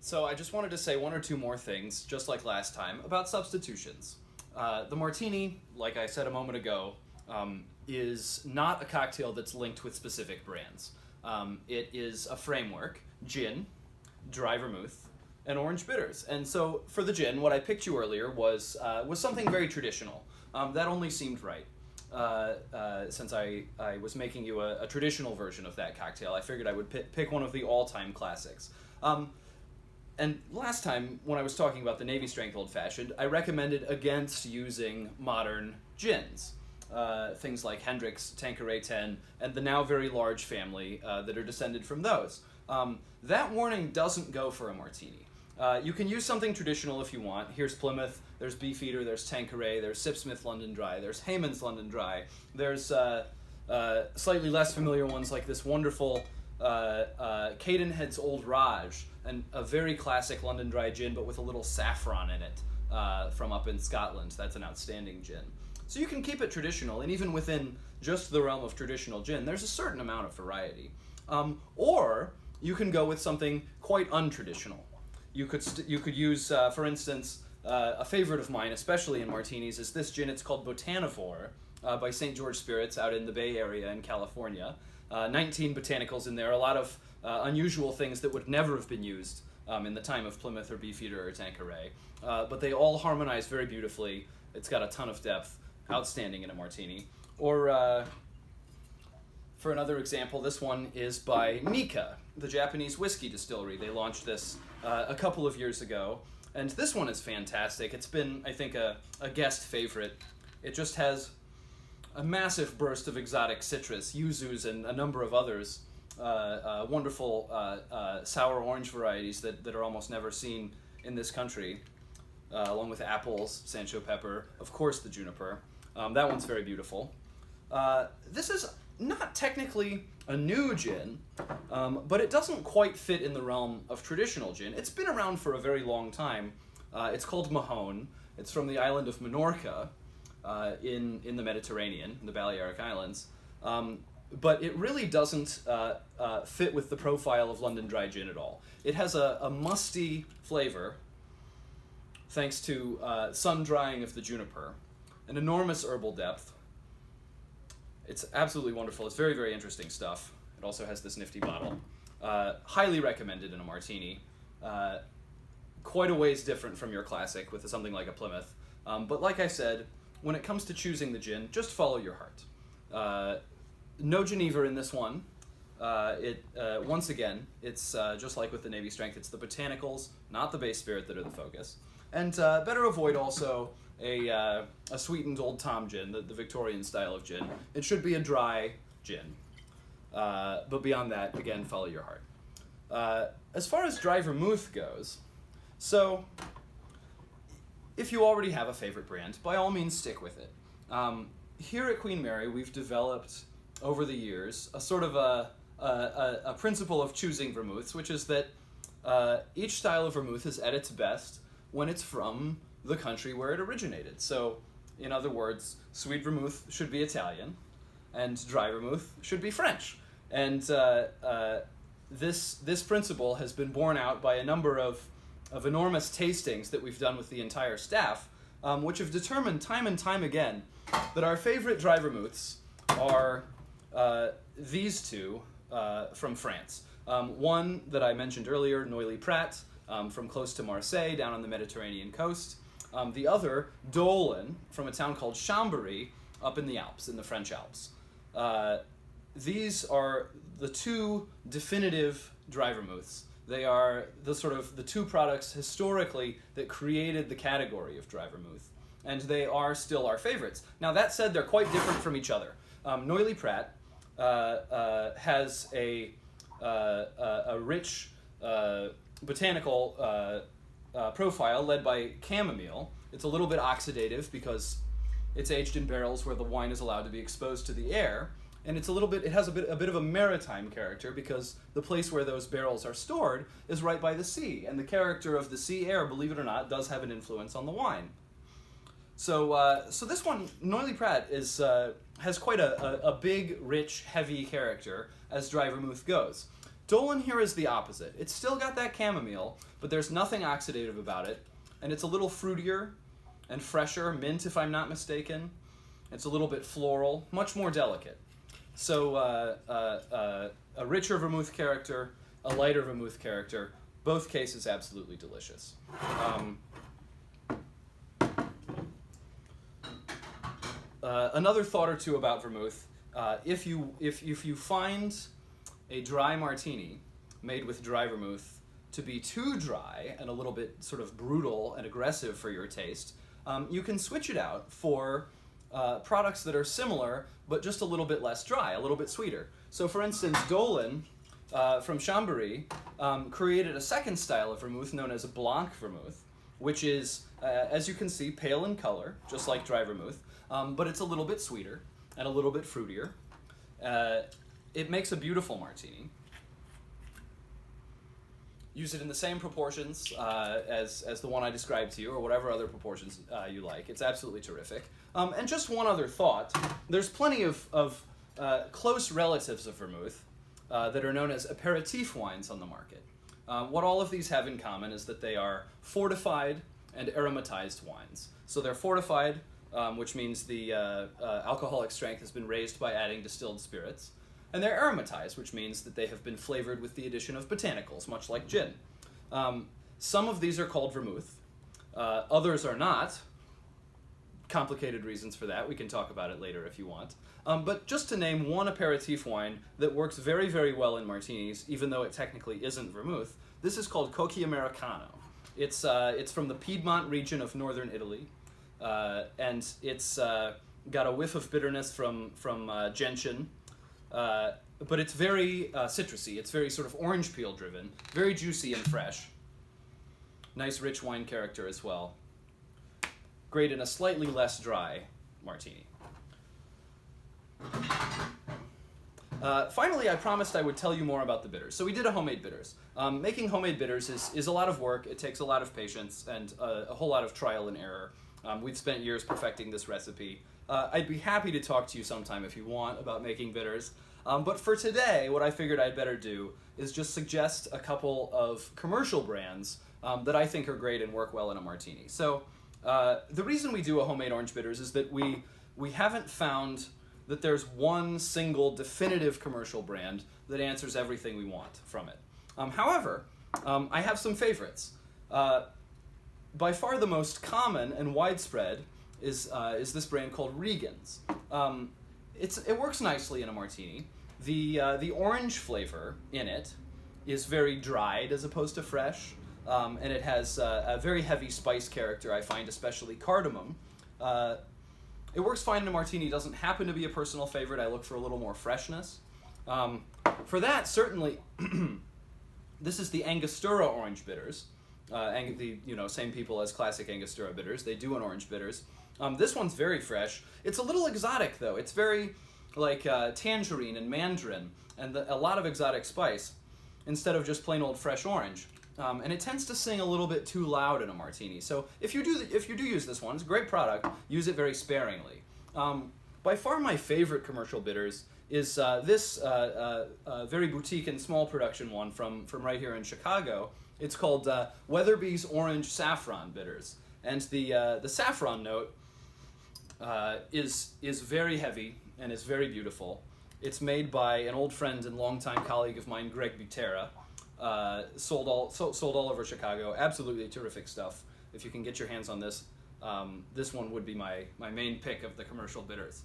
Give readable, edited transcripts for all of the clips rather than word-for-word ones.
So I just wanted to say one or two more things, just like last time, about substitutions. The Martini, like I said a moment ago, is not a cocktail that's linked with specific brands. It is a framework: gin, dry vermouth, and orange bitters. And so for the gin, what I picked you earlier was something very traditional. That only seemed right. Since I was making you a traditional version of that cocktail, I figured I would pick one of the all-time classics. And last time, when I was talking about the Navy Strength Old Fashioned, I recommended against using modern gins. Things like Hendrick's, Tanqueray 10, and the now very large family that are descended from those. That warning doesn't go for a martini. You can use something traditional if you want. Here's Plymouth, there's Beefeater, there's Tanqueray, there's Sipsmith London Dry, there's Hayman's London Dry, there's slightly less familiar ones like this wonderful Cadenhead's Old Raj, and a very classic London Dry gin, but with a little saffron in it from up in Scotland. That's an outstanding gin. So you can keep it traditional, and even within just the realm of traditional gin, there's a certain amount of variety. Or you can go with something quite untraditional. You could use, for instance, a favorite of mine, especially in martinis, is this gin. It's called Botanivore by St. George Spirits out in the Bay Area in California. 19 botanicals in there, a lot of unusual things that would never have been used in the time of Plymouth or Beefeater or Tanqueray. But they all harmonize very beautifully. It's got a ton of depth, outstanding in a martini. Or for another example, this one is by Nikka, the Japanese whiskey distillery. They launched this a couple of years ago, and this one is fantastic. It's been, I think, a guest favorite. It just has a massive burst of exotic citrus, yuzus, and a number of others. Wonderful sour orange varieties that are almost never seen in this country, along with apples, Sancho pepper, of course the juniper. That one's very beautiful. This is not technically a new gin, but it doesn't quite fit in the realm of traditional gin. It's been around for a very long time. It's called Mahone. It's from the island of Minorca in the Mediterranean, in the Balearic Islands. But it really doesn't fit with the profile of London Dry Gin at all. It has a musty flavor, thanks to sun drying of the juniper, an enormous herbal depth. It's absolutely wonderful. It's very, very interesting stuff. It also has this nifty bottle. Highly recommended in a martini. Quite a ways different from your classic with something like a Plymouth. But like I said, when it comes to choosing the gin, just follow your heart. No Geneva in this one. Once again, it's just like with the Navy Strength, it's the botanicals, not the base spirit, that are the focus. And better avoid also a sweetened Old Tom gin, the Victorian style of gin. It should be a dry gin. But beyond that, again, follow your heart. As far as dry vermouth goes, so if you already have a favorite brand, by all means stick with it. Here at Queen Mary, we've developed over the years a sort of a principle of choosing vermouths, which is that each style of vermouth is at its best when it's from the country where it originated. So, in other words, sweet vermouth should be Italian, and dry vermouth should be French. And this principle has been borne out by a number of enormous tastings that we've done with the entire staff, which have determined time and time again that our favorite dry vermouths are these two from France. One that I mentioned earlier, Noilly Prat, from close to Marseille, down on the Mediterranean coast. The other, Dolan, from a town called Chambéry, up in the Alps, in the French Alps. These are the two definitive dry vermouths. They are the two products historically that created the category of dry vermouth, and they are still our favorites. Now, that said, they're quite different from each other. Noilly Prat has a rich botanical profile led by chamomile. It's a little bit oxidative because it's aged in barrels where the wine is allowed to be exposed to the air, and it has a bit of a maritime character because the place where those barrels are stored is right by the sea, and the character of the sea air, believe it or not, does have an influence on the wine. So this one, Noilly Prat, has quite a big, rich, heavy character as dry vermouth goes. Dolan here is the opposite. It's still got that chamomile, but there's nothing oxidative about it, and it's a little fruitier and fresher, mint if I'm not mistaken. It's a little bit floral, much more delicate. So a richer vermouth character, a lighter vermouth character, both cases absolutely delicious. Another thought or two about vermouth: if you find a dry martini made with dry vermouth to be too dry and a little bit sort of brutal and aggressive for your taste, you can switch it out for products that are similar but just a little bit less dry, a little bit sweeter. So, for instance, Dolan from Chambéry created a second style of vermouth known as Blanc vermouth, which is, as you can see, pale in color, just like dry vermouth, but it's a little bit sweeter and a little bit fruitier. It makes a beautiful martini. Use it in the same proportions as the one I described to you, or whatever other proportions you like. It's absolutely terrific. And just one other thought. There's plenty of close relatives of vermouth that are known as aperitif wines on the market. What all of these have in common is that they are fortified and aromatized wines. So they're fortified, which means the alcoholic strength has been raised by adding distilled spirits. And they're aromatized, which means that they have been flavored with the addition of botanicals, much like gin. Some of these are called vermouth. Others are not. Complicated reasons for that. We can talk about it later if you want. But just to name one aperitif wine that works very, very well in martinis, even though it technically isn't vermouth, this is called Cocchi Americano. It's from the Piedmont region of northern Italy, and it's got a whiff of bitterness from gentian. But it's very citrusy. It's very sort of orange peel driven, very juicy and fresh. Nice rich wine character as well. Great in a slightly less dry martini. Finally, I promised I would tell you more about the bitters. So we did a homemade bitters. Making homemade bitters is a lot of work. It takes a lot of patience and a whole lot of trial and error. We've spent years perfecting this recipe. I'd be happy to talk to you sometime if you want about making bitters. But for today, what I figured I'd better do is just suggest a couple of commercial brands that I think are great and work well in a martini. So the reason we do a homemade orange bitters is that we haven't found that there's one single definitive commercial brand that answers everything we want from it. However, I have some favorites. By far the most common and widespread is this brand called Regan's. It works nicely in a martini. The orange flavor in it is very dried as opposed to fresh, and it has a very heavy spice character, I find, especially cardamom. It works fine in a martini. Doesn't happen to be a personal favorite. I look for a little more freshness. For that, certainly, this is the Angostura orange bitters. Same people as classic Angostura bitters. They do an orange bitters. This one's very fresh. It's a little exotic, though. It's very like tangerine and mandarin and a lot of exotic spice instead of just plain old fresh orange. And it tends to sing a little bit too loud in a martini. So if you do use this one, it's a great product. Use it very sparingly. By far my favorite commercial bitters is this very boutique and small production one from right here in Chicago. It's called Weatherby's Orange Saffron Bitters. And the saffron note is very heavy and is very beautiful. It's made by an old friend and longtime colleague of mine, Greg Butera. Sold all over Chicago. Absolutely terrific stuff. If you can get your hands on this, this one would be my main pick of the commercial bitters.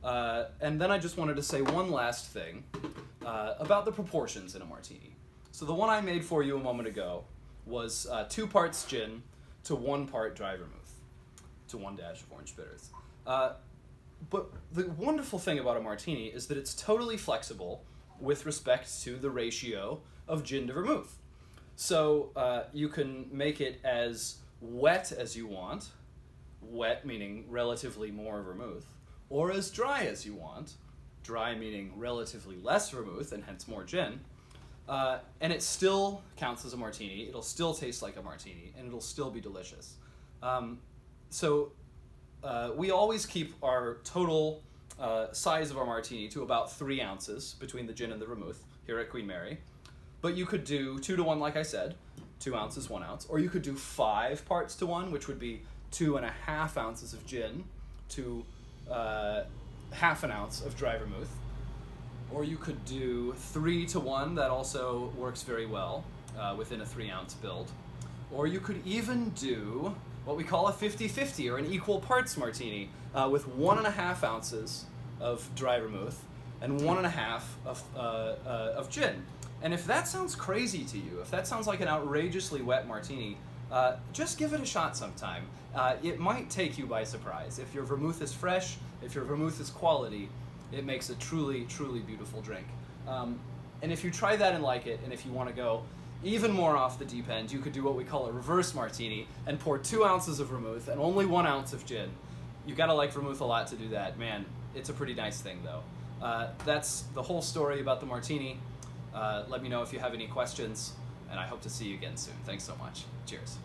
And then I just wanted to say one last thing about the proportions in a martini. So the one I made for you a moment ago was 2 parts gin to 1 part dry vermouth to 1 dash of orange bitters. But the wonderful thing about a martini is that it's totally flexible with respect to the ratio of gin to vermouth. So you can make it as wet as you want, wet meaning relatively more vermouth, or as dry as you want, dry meaning relatively less vermouth and hence more gin, and it still counts as a martini. It'll still taste like a martini, and it'll still be delicious. We always keep our total size of our martini to about 3 ounces between the gin and the vermouth here at Queen Mary. But you could do 2 to 1, like I said, 2 ounces, 1 ounce, or you could do 5 parts to 1, which would be 2.5 ounces of gin to half an ounce of dry vermouth. Or you could do 3 to 1, that also works very well within a 3-ounce build. Or you could even do what we call a 50-50, or an equal parts martini, with 1.5 ounces of dry vermouth and 1.5 of gin. And if that sounds crazy to you, if that sounds like an outrageously wet martini, just give it a shot sometime. It might take you by surprise. If your vermouth is fresh, if your vermouth is quality, it makes a truly, truly beautiful drink. And if you try that and like it, and if you want to go even more off the deep end, you could do what we call a reverse martini and pour 2 ounces of vermouth and only 1 ounce of gin. You gotta like vermouth a lot to do that. Man, it's a pretty nice thing though. That's the whole story about the martini. Let me know if you have any questions, and I hope to see you again soon. Thanks so much. Cheers.